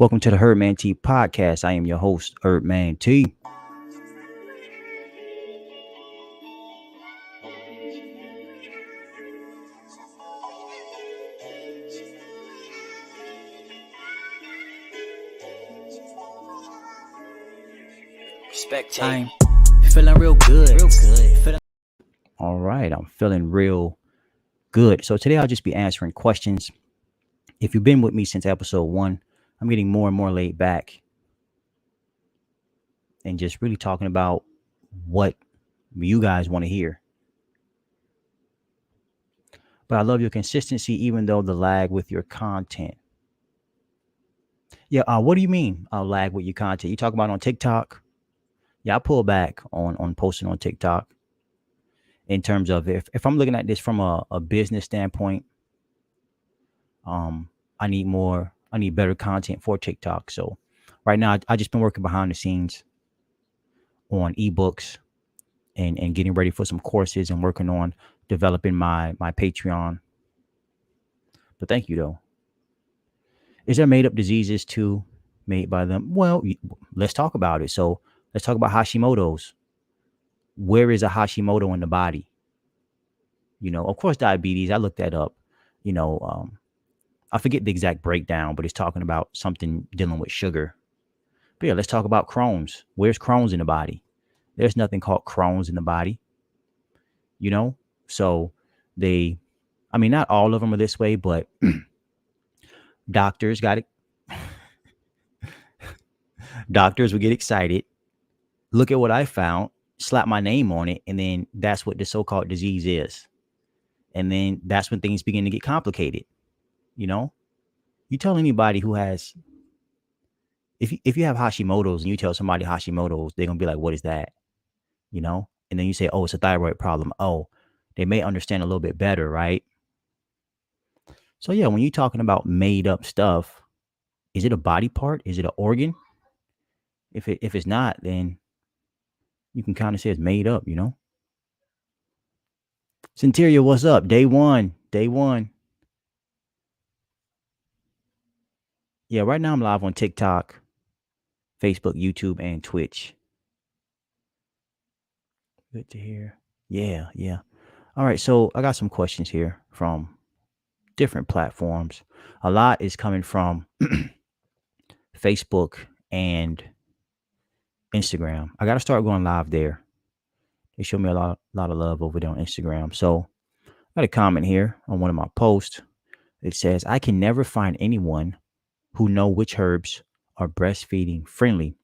Welcome to the Herdman T podcast. I am your host, Herdman T. I'm feeling real good. All right, I'm feeling real good. So today I'll just be answering questions. If you've been with me since episode one, I'm getting more and more laid back and just really talking about what you guys want to hear. But I love your consistency, even though the lag with your content. Yeah, what do you mean lag with your content? You talk about on TikTok? Yeah, I pull back on posting on TikTok in terms of if I'm looking at this from a business standpoint. I need better content for TikTok. So right now I just been working behind the scenes on ebooks and getting ready for some courses and working on developing my Patreon. But thank you though. Is there made up diseases too made by them? Well, let's talk about it. So let's talk about Hashimoto's. Where is a Hashimoto in the body? Of course, diabetes. I looked that up. You know, I forget the exact breakdown, but it's talking about something dealing with sugar. But yeah, let's talk about Crohn's. Where's Crohn's in the body? There's nothing called Crohn's in the body, you know? So not all of them are this way, but doctors got it. Doctors would get excited, look at what I found, slap my name on it, and then that's what the so-called disease is. And then that's when things begin to get complicated, you know? You tell anybody who has, if you have Hashimoto's and you tell somebody Hashimoto's, they're going to be like, what is that? And then you say, oh, it's a thyroid problem. Oh, they may understand a little bit better, right? So yeah, when you're talking about made up stuff, is it a body part? Is it an organ? If it's not, then you can kind of say it's made up, Centeria, what's up? Day one. Yeah, right now I'm live on TikTok, Facebook, YouTube, and Twitch. Good to hear. Yeah. All right, so I got some questions here from different platforms. A lot is coming from Facebook and Instagram. I got to start going live there. They show me a lot of love over there on Instagram. So I got a comment here on one of my posts. It says, I can never find anyone who know which herbs are breastfeeding friendly.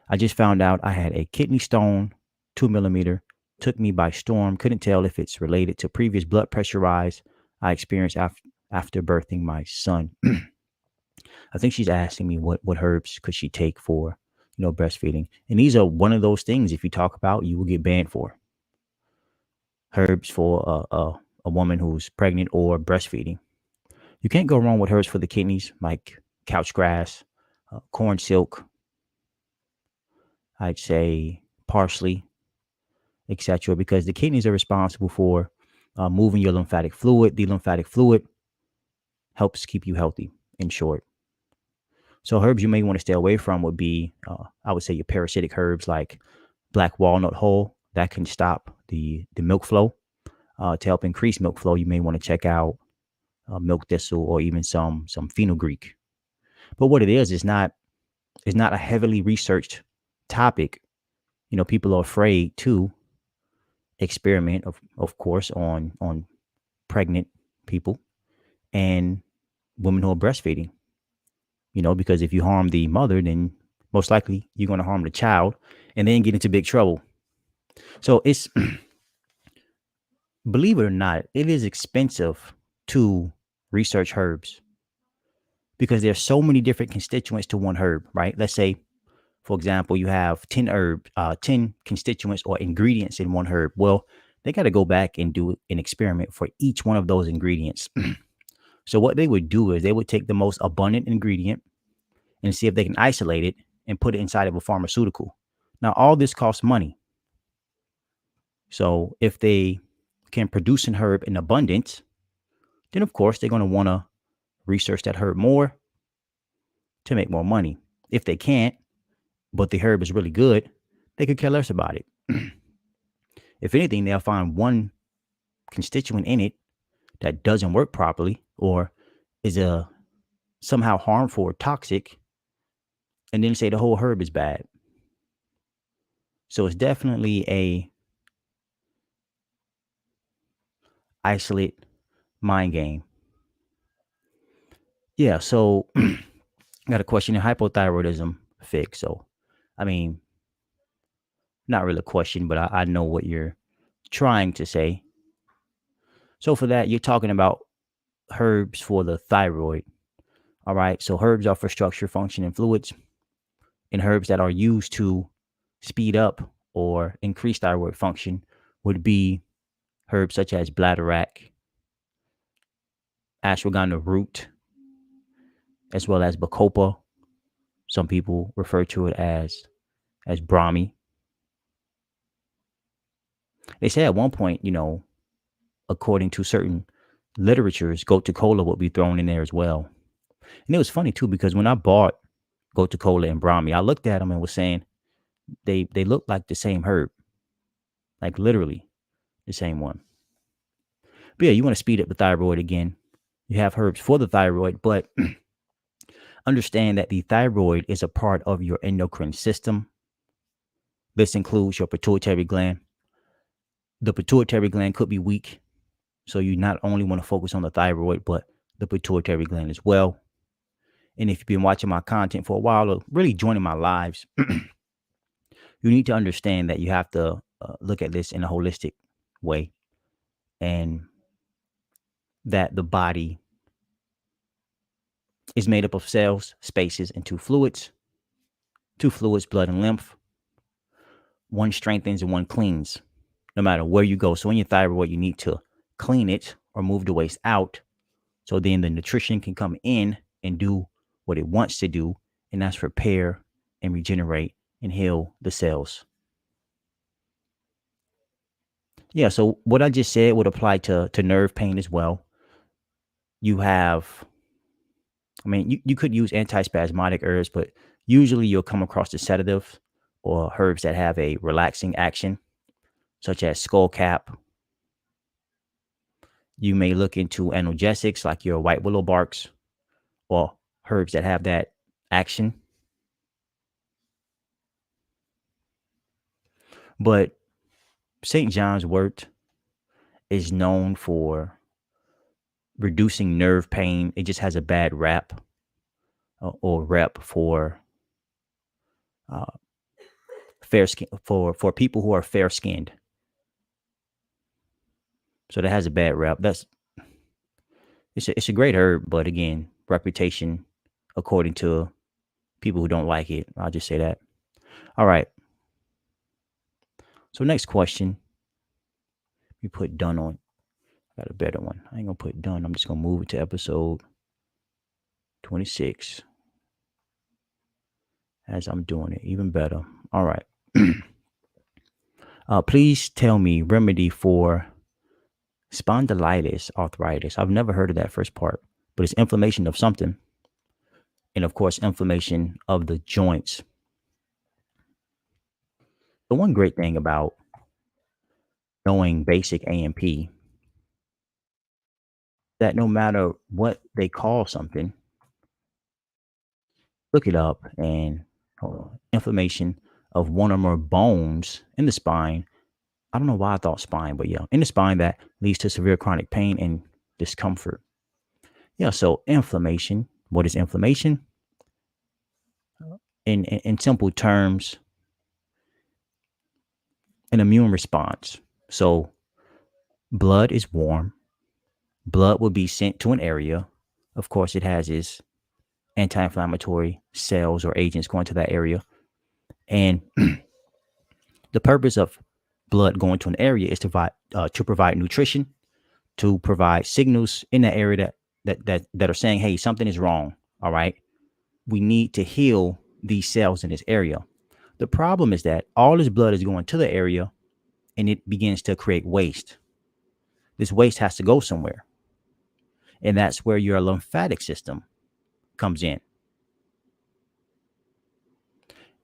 I just found out I had a kidney stone, 2 millimeter, took me by storm. Couldn't tell if it's related to previous blood pressure rise I experienced after birthing my son. I think she's asking me what herbs could she take for, breastfeeding. And these are one of those things, if you talk about, you will get banned for. Herbs for a woman who's pregnant or breastfeeding. You can't go wrong with herbs for the kidneys, like couch grass, corn silk, I'd say parsley, etc., because the kidneys are responsible for moving your lymphatic fluid. The lymphatic fluid helps keep you healthy, in short. So herbs you may want to stay away from would be, I would say, your parasitic herbs like black walnut hull. That can stop the milk flow. To help increase milk flow, you may want to check out milk thistle or even some fenugreek. But what it is not a heavily researched topic. People are afraid to experiment, of course, on pregnant people and women who are breastfeeding. Because if you harm the mother, then most likely you're going to harm the child and then get into big trouble. So it's, believe it or not, it is expensive to research herbs because there's so many different constituents to one herb, right? Let's say, for example, you have 10 constituents or ingredients in one herb. Well, they got to go back and do an experiment for each one of those ingredients. So what they would do is they would take the most abundant ingredient and see if they can isolate it and put it inside of a pharmaceutical. Now, all this costs money. So if they can produce an herb in abundance, then of course they're going to want to research that herb more to make more money. If they can't, but the herb is really good, they could care less about it. If anything, they'll find one constituent in it that doesn't work properly or is somehow harmful or toxic, and then say the whole herb is bad. So it's definitely a isolate mind game. Yeah, so I got a question in hypothyroidism fix. So, I mean, not really a question, but I know what you're trying to say. So, for that, you're talking about herbs for the thyroid. All right. So, herbs are for structure, function, and fluids, and herbs that are used to speed up or increase thyroid function would be herbs such as bladderwrack, ashwagandha root, as well as bacopa. Some people refer to it as Brahmi. They say at one point, according to certain literatures, gotu kola would be thrown in there as well. And it was funny too because when I bought gotu kola and Brahmi, I looked at them and was saying they look like the same herb, like literally the same one. But yeah, you want to speed up the thyroid again. You have herbs for the thyroid, but understand that the thyroid is a part of your endocrine system. This includes your pituitary gland. The pituitary gland could be weak, so you not only want to focus on the thyroid, but the pituitary gland as well. And if you've been watching my content for a while or really joining my lives, you need to understand that you have to look at this in a holistic way, and that the body is made up of cells, spaces, and two fluids, blood and lymph. One strengthens and one cleans, no matter where you go. So in your thyroid, you need to clean it or move the waste out, so then the nutrition can come in and do what it wants to do, and that's repair and regenerate and heal the cells. Yeah, so what I just said would apply to nerve pain as well. You have, I mean, you could use antispasmodic herbs, but usually you'll come across the sedatives or herbs that have a relaxing action, such as skullcap. You may look into analgesics like your white willow barks or herbs that have that action. But St. John's wort is known for reducing nerve pain. It just has a bad rap or rep for uh, fair skin, for people who are fair skinned. So that has a bad rep. It's a great herb, but again, reputation according to people who don't like it. I'll just say that. All right. So next question, we put done on. I got a better one. I ain't gonna put done. I'm just gonna move it to episode 26 as I'm doing it. Even better. All right. Please tell me remedy for spondylitis arthritis. I've never heard of that first part, but it's inflammation of something. And of course, inflammation of the joints. The one great thing about knowing basic A&P, that no matter what they call something, look it up and inflammation of one or more bones in the spine. I don't know why I thought spine, but yeah, in the spine that leads to severe chronic pain and discomfort. Yeah, so inflammation. What is inflammation? In simple terms, an immune response. So blood is warm. Blood will be sent to an area. Of course, it has its anti-inflammatory cells or agents going to that area. And the purpose of blood going to an area is to provide nutrition, to provide signals in that area that are saying, hey, something is wrong. All right. We need to heal these cells in this area. The problem is that all this blood is going to the area and it begins to create waste. This waste has to go somewhere. And that's where your lymphatic system comes in.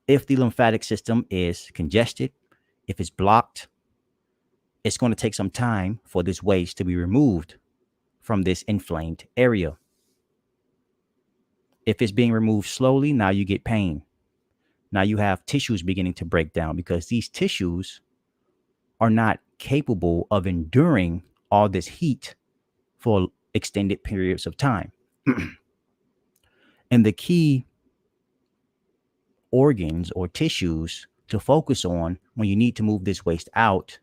If the lymphatic system is congested, if it's blocked, it's going to take some time for this waste to be removed from this inflamed area. If it's being removed slowly, now you get pain. Now you have tissues beginning to break down because these tissues are not capable of enduring all this heat for extended periods of time. And the key organs or tissues to focus on when you need to move this waste out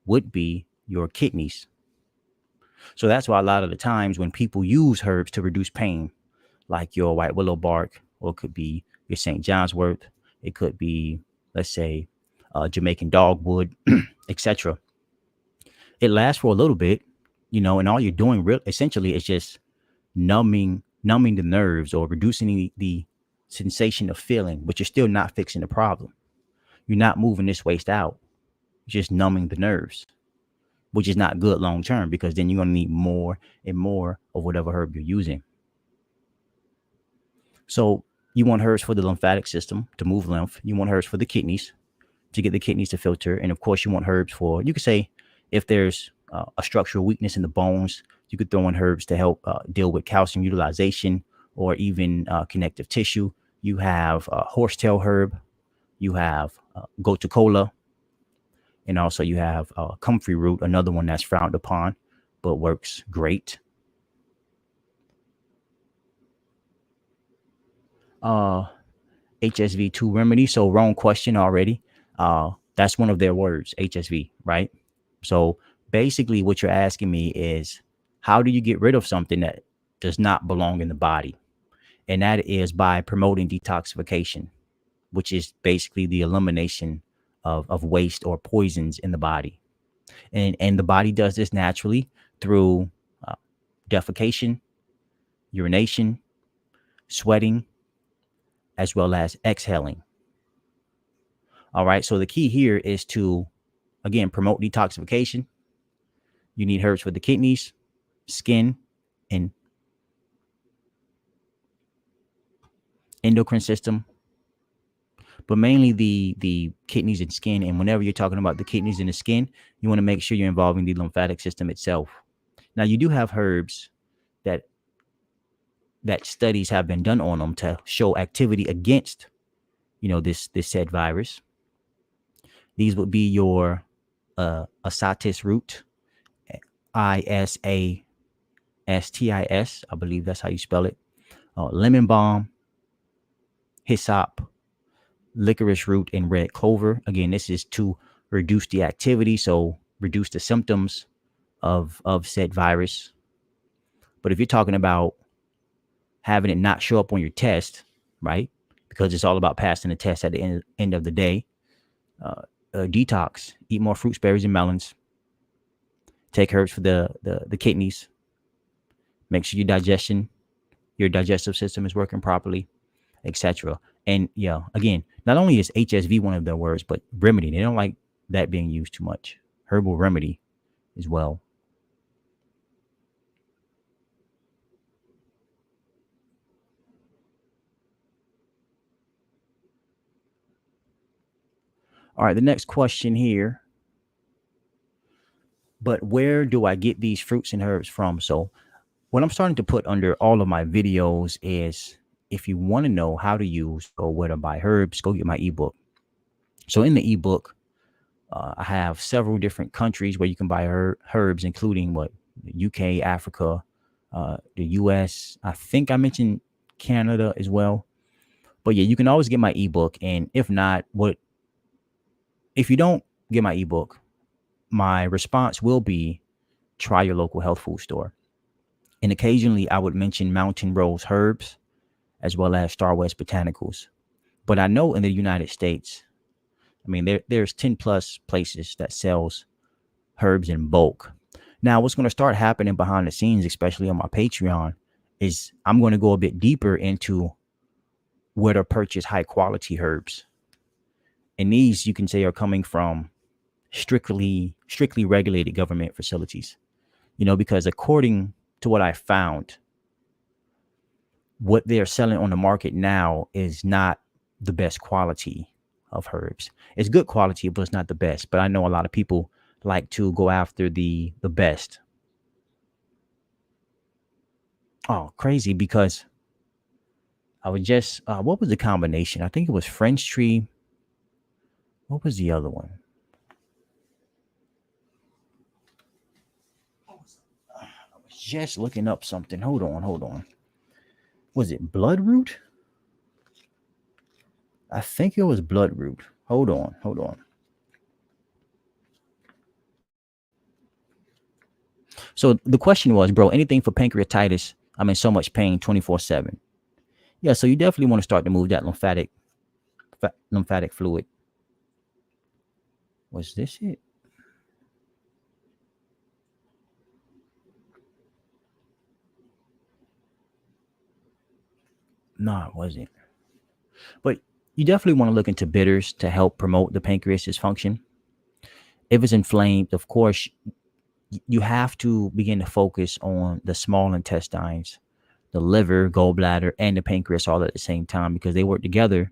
would be your kidneys. So that's why a lot of the times when people use herbs to reduce pain, like your white willow bark, or it could be your St. John's wort, it could be, let's say, Jamaican dogwood, etc. It lasts for a little bit, and all you're doing essentially is just numbing the nerves or reducing the sensation of feeling, but you're still not fixing the problem. You're not moving this waste out. You're just numbing the nerves, which is not good long term because then you're going to need more and more of whatever herb you're using. So you want herbs for the lymphatic system to move lymph. You want herbs for the kidneys to get the kidneys to filter. And of course, you want herbs for, you could say, if there's a structural weakness in the bones, you could throw in herbs to help deal with calcium utilization or even connective tissue. You have horsetail herb. You have gotu kola. And also you have comfrey root, another one that's frowned upon, but works great. HSV2 remedy. So wrong question already. That's one of their words, HSV, right? So basically what you're asking me is, how do you get rid of something that does not belong in the body? And that is by promoting detoxification, which is basically the elimination of waste or poisons in the body. And the body does this naturally through defecation, urination, sweating, as well as exhaling. All right. So the key here is to, again, promote detoxification. You need herbs for the kidneys, skin, and endocrine system, but mainly the kidneys and skin. And whenever you're talking about the kidneys and the skin, you want to make sure you're involving the lymphatic system itself. Now, you do have herbs that studies have been done on them to show activity against, this said virus. These would be your asatis root, ISASTIS, I believe that's how you spell it. Lemon balm, hyssop, licorice root, and red clover. Again, this is to reduce the activity, so reduce the symptoms of said virus. But if you're talking about having it not show up on your test, right? Because it's all about passing the test at the end of the day. Detox, eat more fruits, berries, and melons. Take herbs for the kidneys. Make sure your digestive system is working properly, etc. And yeah, again, not only is HSV one of their words, but remedy. They don't like that being used too much. Herbal remedy as well. All right, the next question here. But where do I get these fruits and herbs from? So what I'm starting to put under all of my videos is, if you want to know how to use or where to buy herbs, go get my ebook. So in the ebook, I have several different countries where you can buy herbs, including the UK, Africa, the US. I think I mentioned Canada as well. But yeah, you can always get my ebook. And if not, if you don't get my ebook, my response will be, try your local health food store. And occasionally I would mention Mountain Rose Herbs as well as Star West Botanicals. But I know in the United States, I mean, there's 10 plus places that sells herbs in bulk. Now, what's going to start happening behind the scenes, especially on my Patreon, is I'm going to go a bit deeper into where to purchase high quality herbs. And these, you can say, are coming from strictly regulated government facilities, because according to what I found, what they're selling on the market now is not the best quality of herbs. It's good quality, but it's not the best. But I know a lot of people like to go after the best. Oh, crazy because I was just what was the combination? I think it was French tree. What was the other one? I was just looking up something. Hold on, hold on. Was it bloodroot? I think it was bloodroot. Hold on, hold on. So the question was, bro, anything for pancreatitis? I'm in so much pain 24/7. Yeah, so you definitely want to start to move that lymphatic fluid. Was this it? No, it wasn't. But you definitely want to look into bitters to help promote the pancreas's function. If it's inflamed, of course, you have to begin to focus on the small intestines, the liver, gallbladder, and the pancreas all at the same time because they work together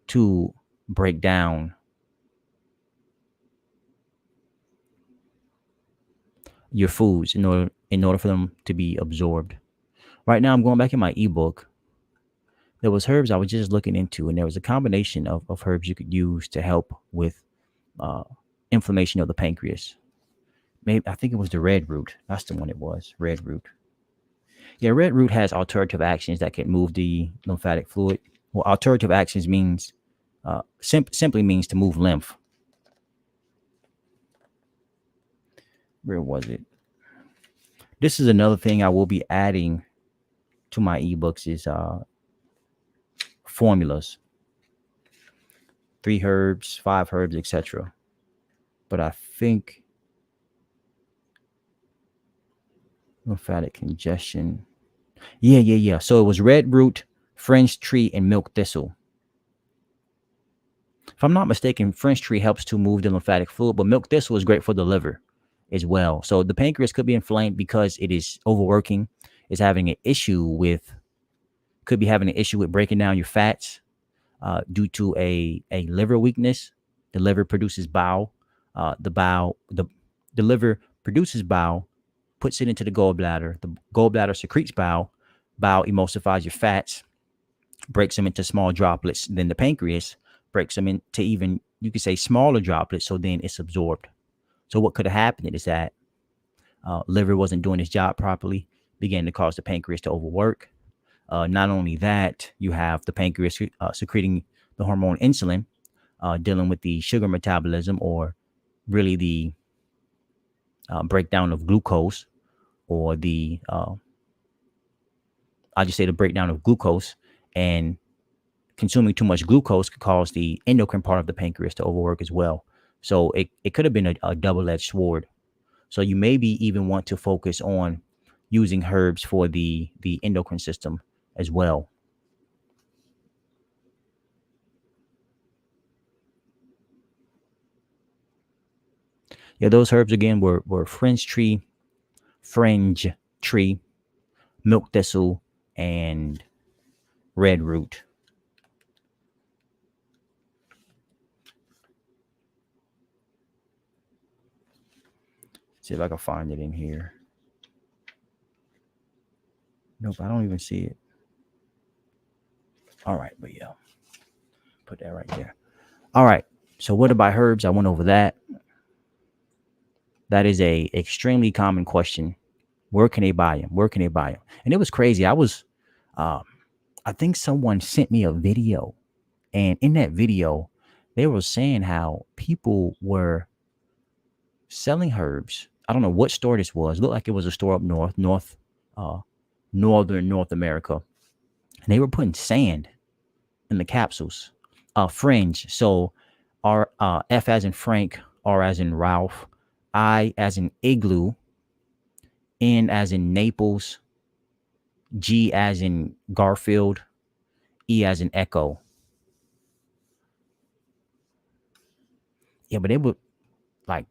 to break down your foods in order for them to be absorbed. Right now, I'm going back in my ebook. There was herbs I was just looking into, and there was a combination of herbs you could use to help with uh, inflammation of the pancreas. Maybe I think it was the red root. That's the one it was. Red root. Yeah, red root has alternative actions that can move the lymphatic fluid. Well, alternative actions means simply means to move lymph. Where was it? This is another thing I will be adding to my ebooks is formulas, 3 herbs, 5 herbs, etc. But I think lymphatic congestion. Yeah. So it was red root, French tree, and milk thistle. If I'm not mistaken, French tree helps to move the lymphatic fluid, but milk thistle is great for the liver as well. So the pancreas could be inflamed because it is overworking, is having an issue with, could be having an issue with breaking down your fats due to a liver weakness. The liver produces bile. The liver produces bile, puts it into the gallbladder. The gallbladder secretes bile. Bile emulsifies your fats, breaks them into small droplets. Then the pancreas breaks them into even, you could say, smaller droplets. So then it's absorbed. So what could have happened is that liver wasn't doing its job properly, began to cause the pancreas to overwork. Not only that, you have the pancreas secreting the hormone insulin, dealing with the sugar metabolism, or really the breakdown of glucose, or I'll just say the breakdown of glucose. And consuming too much glucose could cause the endocrine part of the pancreas to overwork as well. So it could have been a double-edged sword. So you maybe even want to focus on using herbs for the endocrine system as well. Yeah, those herbs again were fringe tree, milk thistle, and red root. See if I can find it in here. Nope, I don't even see it. All right, but yeah, put that right there. All right. So what about herbs? I went over that. That is a extremely common question. Where can they buy them? Where can they buy them? And it was crazy. Um, I think someone sent me a video, and in that video, they were saying how people were selling herbs. I don't know what store this was. It looked like it was a store up uh, northern North America, and they were putting sand in the capsules. Fringe. So, F as in Frank, R as in Ralph, I as in igloo, N as in Naples, G as in Garfield, E as in Echo. Yeah, but they were like,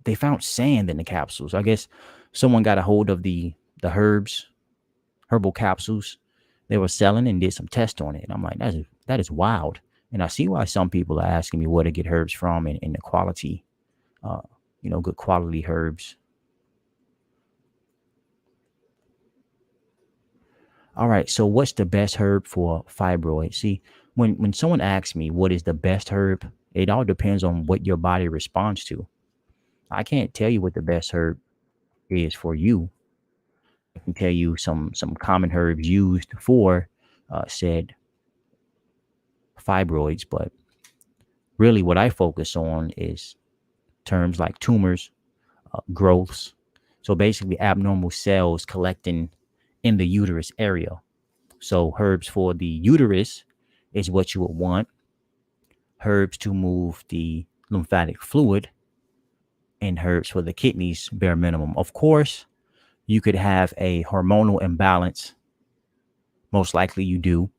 they found sand in the capsules. I guess someone got a hold of the herbal capsules they were selling and did some tests on it. And I'm like, That is wild. And I see why some people are asking me where to get herbs from and the quality, uh, good quality herbs. All right. So what's the best herb for fibroids? See, when someone asks me what is the best herb, it all depends on what your body responds to. I can't tell you what the best herb is for you. I can tell you some common herbs used for said fibroids, but really what I focus on is terms like tumors, growths. So basically, abnormal cells collecting in the uterus area. So herbs for the uterus is what you would want. Herbs to move the lymphatic fluid, and herbs for the kidneys, bare minimum. Of course, you could have a hormonal imbalance. Most likely you do.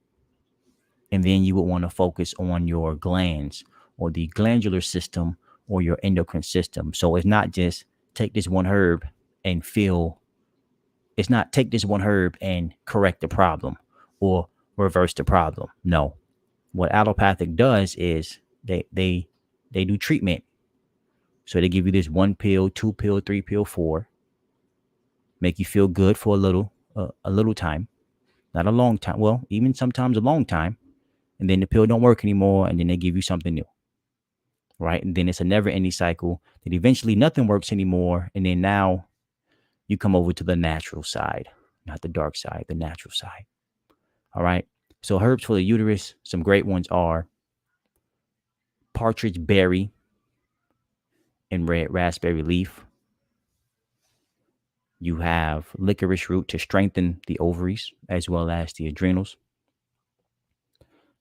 And then you would want to focus on your glands or the glandular system or your endocrine system. So it's not just take this one herb and feel, it's not take this one herb and correct the problem or reverse the problem. No. What allopathic does is they do treatment. So they give you this one pill, two pill, three pill, four, make you feel good for a little time, not a long time. Well, even sometimes a long time, and then the pill don't work anymore, and then they give you something new, right? And then it's a never-ending cycle. That eventually nothing works anymore, and then now you come over to the natural side, not the dark side, the natural side. All right. So herbs for the uterus, some great ones are partridge berry and red raspberry leaf. You have licorice root to strengthen the ovaries as well as the adrenals.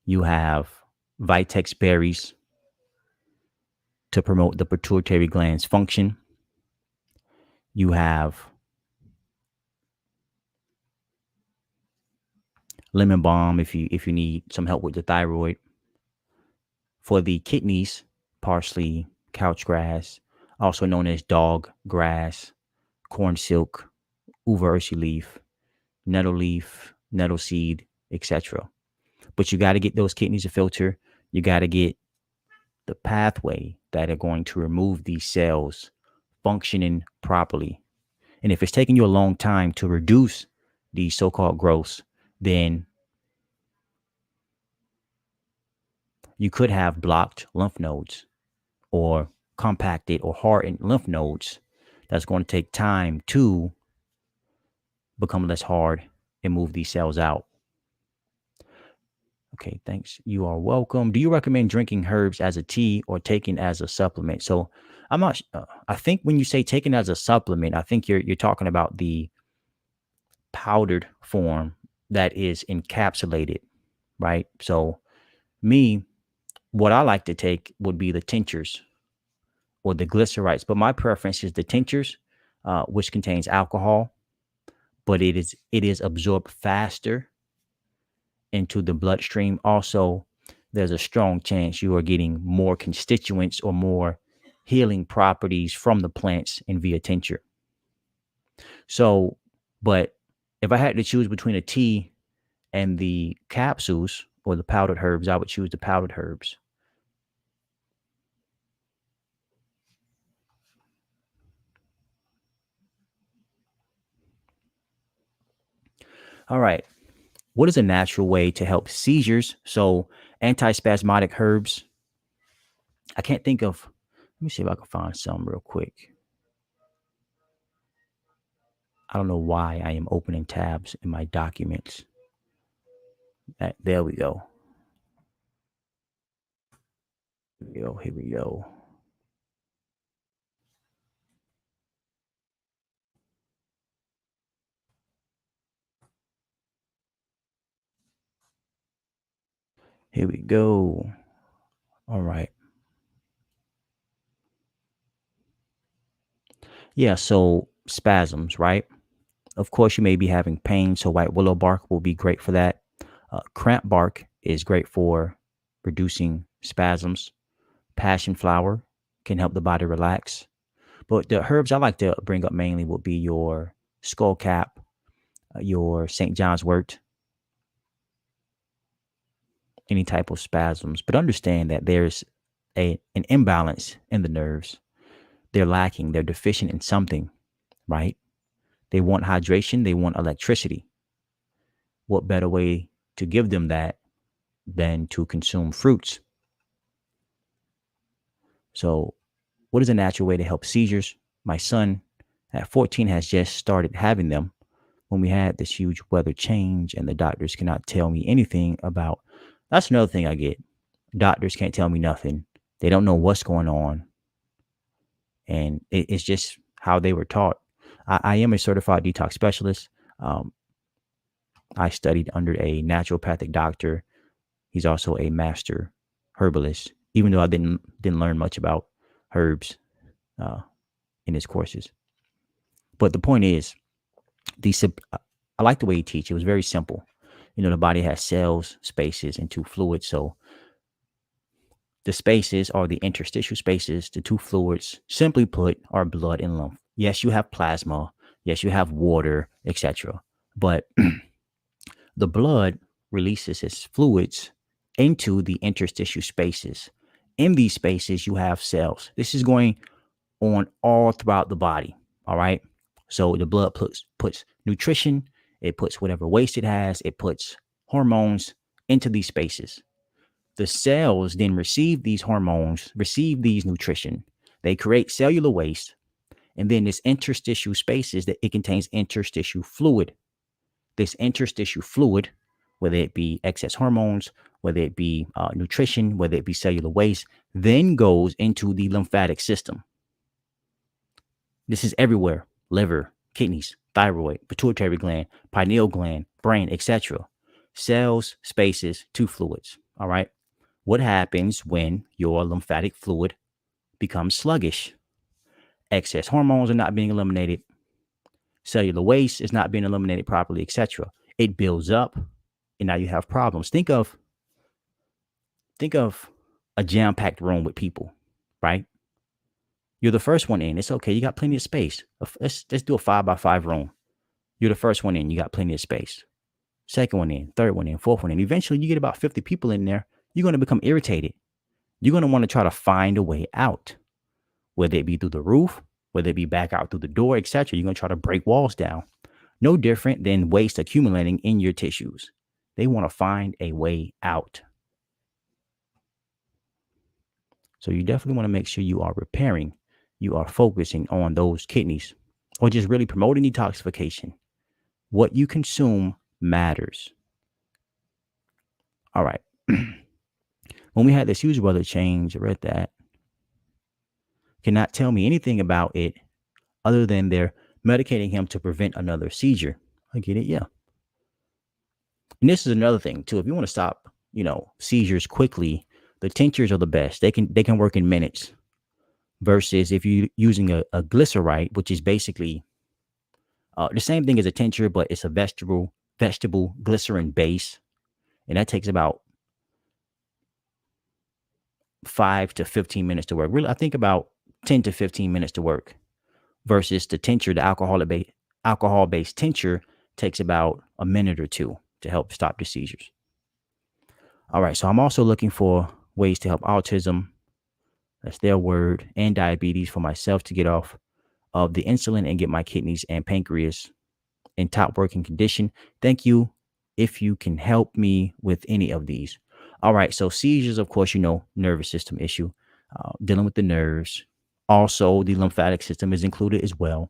You have vitex berries to promote the pituitary gland's function. You have lemon balm if you need some help with the thyroid. For the kidneys, parsley, couch grass, also known as dog grass, corn silk, uva ursi leaf, nettle seed, etc. But you got to get those kidneys a filter. You got to get the pathway that are going to remove these cells functioning properly. And if it's taking you a long time to reduce these so-called growths, then you could have blocked lymph nodes or compacted or hardened lymph nodes. That's going to take time to become less hard and move these cells out. Okay, thanks. You are welcome. Do you recommend drinking herbs as a tea or taking as a supplement? So I'm not. I think when you say taking as a supplement, I think you're talking about the powdered form that is encapsulated, right? So me, what I like to take would be the tinctures or the glycerites, but my preference is the tinctures, which contains alcohol, but it is absorbed faster into the bloodstream. Also, there's a strong chance you are getting more constituents or more healing properties from the plants in via tincture. So, but if I had to choose between a tea and the capsules or the powdered herbs, I would choose the powdered herbs. All right. What is a natural way to help seizures? So, antispasmodic herbs. I can't think of, let me see if I can find some real quick. I don't know why I am opening tabs in my documents. There we go. Here we go. Here we go. All right. Yeah, so spasms, right? Of course, you may be having pain, so white willow bark will be great for that. Cramp bark is great for reducing spasms. Passion flower can help the body relax. But the herbs I like to bring up mainly would be your skullcap, your St. John's wort, any type of spasms. But understand that there's an imbalance in the nerves. They're lacking, they're deficient in something, right? They want hydration, they want electricity. What better way to give them that than to consume fruits? So, what is a natural way to help seizures? My son at 14 has just started having them when we had this huge weather change, and the doctors cannot tell me anything about. That's another thing I get. Doctors can't tell me nothing. They don't know what's going on. And it's just how they were taught. I am a certified detox specialist. Um, I studied under a naturopathic doctor. He's also a master herbalist, even though I didn't learn much about herbs uh, in his courses. But the point is, I like the way he teaches. It was very simple. The body has cells, spaces, and two fluids. So the spaces are the interstitial spaces. The two fluids, simply put, are blood and lymph. Yes, you have plasma. Yes, you have water, etc. But the blood releases its fluids into the interstitial spaces. In these spaces, you have cells. This is going on all throughout the body. All right. So the blood puts nutrition, it puts whatever waste it has, it puts hormones into these spaces. The cells then receive these hormones, receive these nutrition. They create cellular waste, and then this interstitial spaces that it contains interstitial fluid. This interstitial fluid, whether it be excess hormones, whether it be nutrition, whether it be cellular waste, then goes into the lymphatic system. This is everywhere: liver, kidneys, thyroid, pituitary gland, pineal gland, brain, etc. Cells, spaces, two fluids. All right. What happens when your lymphatic fluid becomes sluggish? Excess hormones are not being eliminated. Cellular waste is not being eliminated properly, etc. It builds up, and now you have problems. Think of a jam-packed room with people, right? You're the first one in. It's okay. You got plenty of space. Let's do a 5x5 room. You're the first one in. You got plenty of space. Second one in, third one in, fourth one in. Eventually, you get about 50 people in there. You're going to become irritated. You're going to want to try to find a way out, whether it be through the roof, whether it be back out through the door, etc. You're going to try to break walls down. No different than waste accumulating in your tissues. They want to find a way out. So you definitely want to make sure you are repairing, you are focusing on those kidneys, or just really promoting detoxification. What you consume matters. All right. When we had this huge weather change, I read that. Cannot tell me anything about it other than they're medicating him to prevent another seizure. I get it. Yeah. And this is another thing too. If you want to stop, seizures quickly, the tinctures are the best. They can work in minutes. Versus if you're using a glycerite, which is basically the same thing as a tincture, but it's a vegetable glycerin base, and that takes about 5 to 15 minutes to work. Really, I think about 10 to 15 minutes to work. Versus the tincture, the alcohol-based tincture takes about a minute or two to help stop the seizures. All right, so I'm also looking for ways to help autism, that's their word, and diabetes for myself to get off of the insulin and get my kidneys and pancreas in top working condition. Thank you if you can help me with any of these. All right, so seizures, of course, nervous system issue, dealing with the nerves. Also, the lymphatic system is included as well.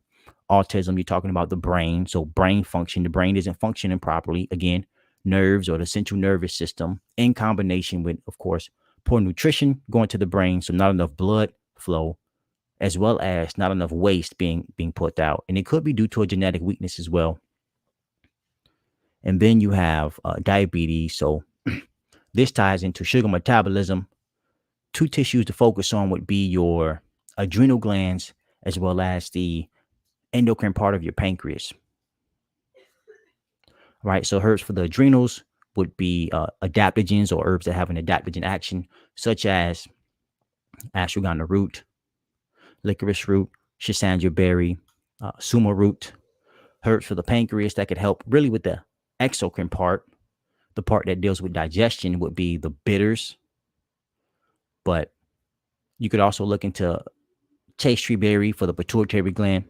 Autism, you're talking about the brain. So brain function, the brain isn't functioning properly. Again, nerves or the central nervous system in combination with, of course, poor nutrition going to the brain. So not enough blood flow, as well as not enough waste being put out. And it could be due to a genetic weakness as well. And then you have diabetes. So this ties into sugar metabolism. Two tissues to focus on would be your adrenal glands as well as the endocrine part of your pancreas. Right. So herbs for the adrenals would be adaptogens or herbs that have an adaptogen action, such as ashwagandha root, licorice root, schisandra berry, sumac root. Herbs for the pancreas that could help really with the exocrine part, The part that deals with digestion would be the bitters, but you could also look into chase tree berry for the pituitary gland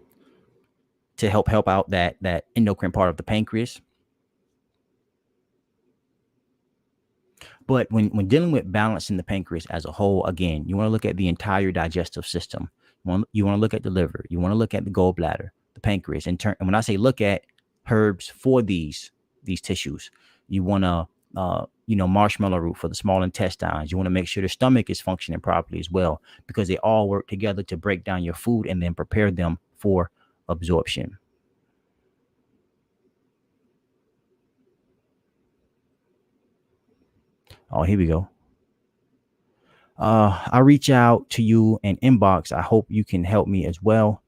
to help out that endocrine part of the pancreas. But when dealing with balancing the pancreas as a whole, again, you want to look at the entire digestive system. You want to look at the liver. You want to look at the gallbladder, the pancreas. And when I say look at herbs for these tissues, you want to, marshmallow root for the small intestines. You want to make sure the stomach is functioning properly as well, because they all work together to break down your food and then prepare them for absorption. Oh, here we go. I reach out to you in inbox. I hope you can help me as well.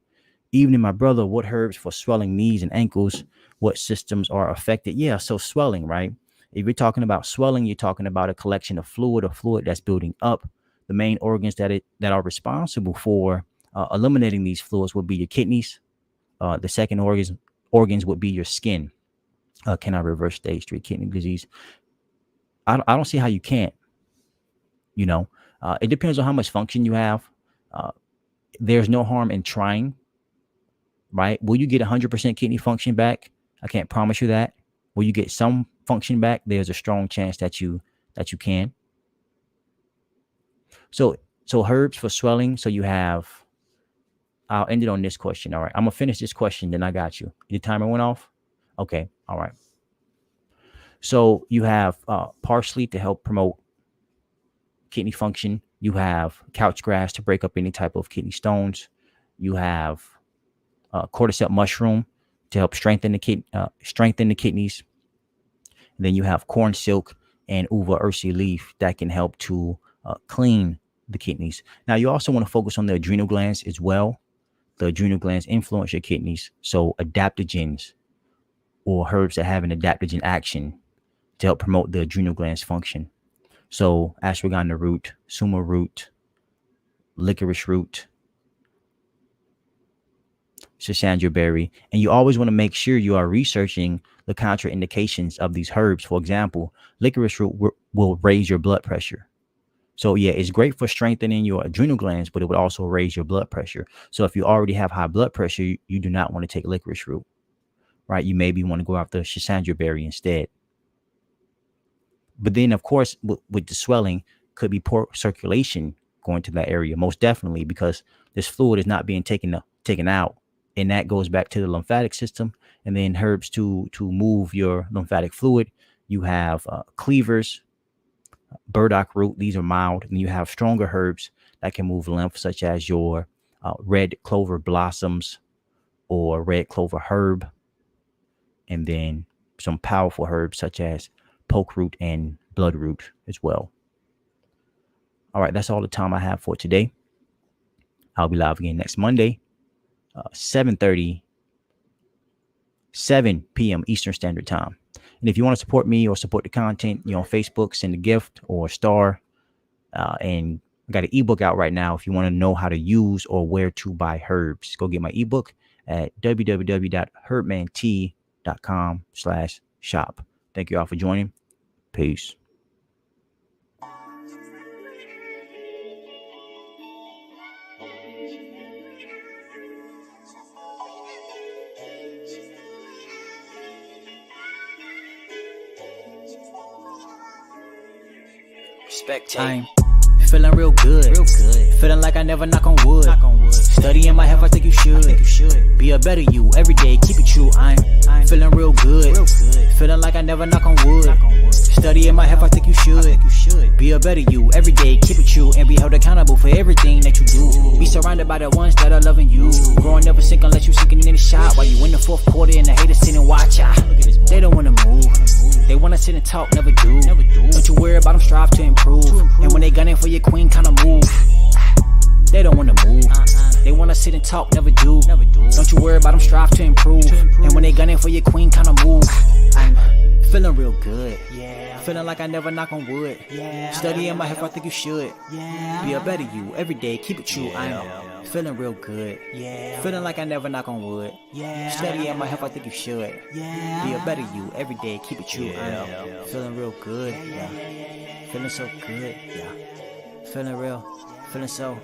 Evening, my brother, what herbs for swelling knees and ankles? What systems are affected? Yeah, so swelling, right? If you're talking about swelling, you're talking about a collection of fluid that's building up. The main organs that are responsible for eliminating these fluids would be your kidneys. The second organs would be your skin. Can I reverse stage 3 kidney disease? I don't see how you can't. It depends on how much function you have. There's no harm in trying, right? Will you get 100% kidney function back? I can't promise you that. Will you get some function back? There's a strong chance that you can. So herbs for swelling. So you have, I'll end it on this question. All right. I'm going to finish this question. Then I got you. Your timer went off. Okay. All right. So you have parsley to help promote kidney function. You have couch grass to break up any type of kidney stones. You have cordyceps mushroom to help strengthen the kidneys. And then you have corn silk and uva ursi leaf that can help to clean the kidneys. Now you also want to focus on the adrenal glands as well. The adrenal glands influence your kidneys. So adaptogens or herbs that have an adaptogen action to help promote the adrenal glands function. So ashwagandha root, suma root, licorice root, Schisandra berry. And you always want to make sure you are researching the contraindications of these herbs. For example, licorice root will raise your blood pressure. So yeah, it's great for strengthening your adrenal glands, but it would also raise your blood pressure. So if you already have high blood pressure, you do not want to take licorice root, right? You maybe want to go after Schisandra berry instead. But then, of course, with the swelling, could be poor circulation going to that area, most definitely, because this fluid is not being taken out. And that goes back to the lymphatic system. And then herbs to move your lymphatic fluid. You have cleavers, burdock root. These are mild. And you have stronger herbs that can move lymph, such as your red clover blossoms or red clover herb. And then some powerful herbs such as poke root and bloodroot as well. All right, that's all the time I have for today. I'll be live again next Monday, 7 p.m. Eastern Standard Time. And if you want to support me or support the content, you're on Facebook, send a gift or a star. And I got an ebook out right now. If you want to know how to use or where to buy herbs, go get my ebook at www.herbmant.com/shop. Thank you all for joining. Peace. Spectate. Feeling real good. Feeling like I never knock on wood. Studying my health, I think you should. Be a better you every day, keep it true. I'm feeling real good. Feeling like I never knock on wood. Studying my health, I think you should. Be a better you every day, keep it true, and be held accountable for everything that you do. Be surrounded by the ones that are loving you. Growing never sink unless you sinking in the shot. While you in the fourth quarter and the haters sit and watch. They don't wanna move. They wanna sit and talk, never do. Don't you worry about them, strive to improve. And when they gunning for your queen, kinda move. They don't wanna move. They wanna sit and talk, never do. Don't you worry about them, strive to improve. And when they gunning for your queen, kinda move. I'm Feeling real good. Yeah. Feeling like I never knock on wood. Yeah. Studying my health, I think you should. Yeah. Be a better you every day, keep it true. I'm feeling real good. Yeah. Feeling like I never knock on wood. Yeah. Studying my health, I think you should. Yeah. Be a better you every day, keep it true. I'm feeling real good. Yeah. Feeling so good. Yeah. Feeling real. Feeling so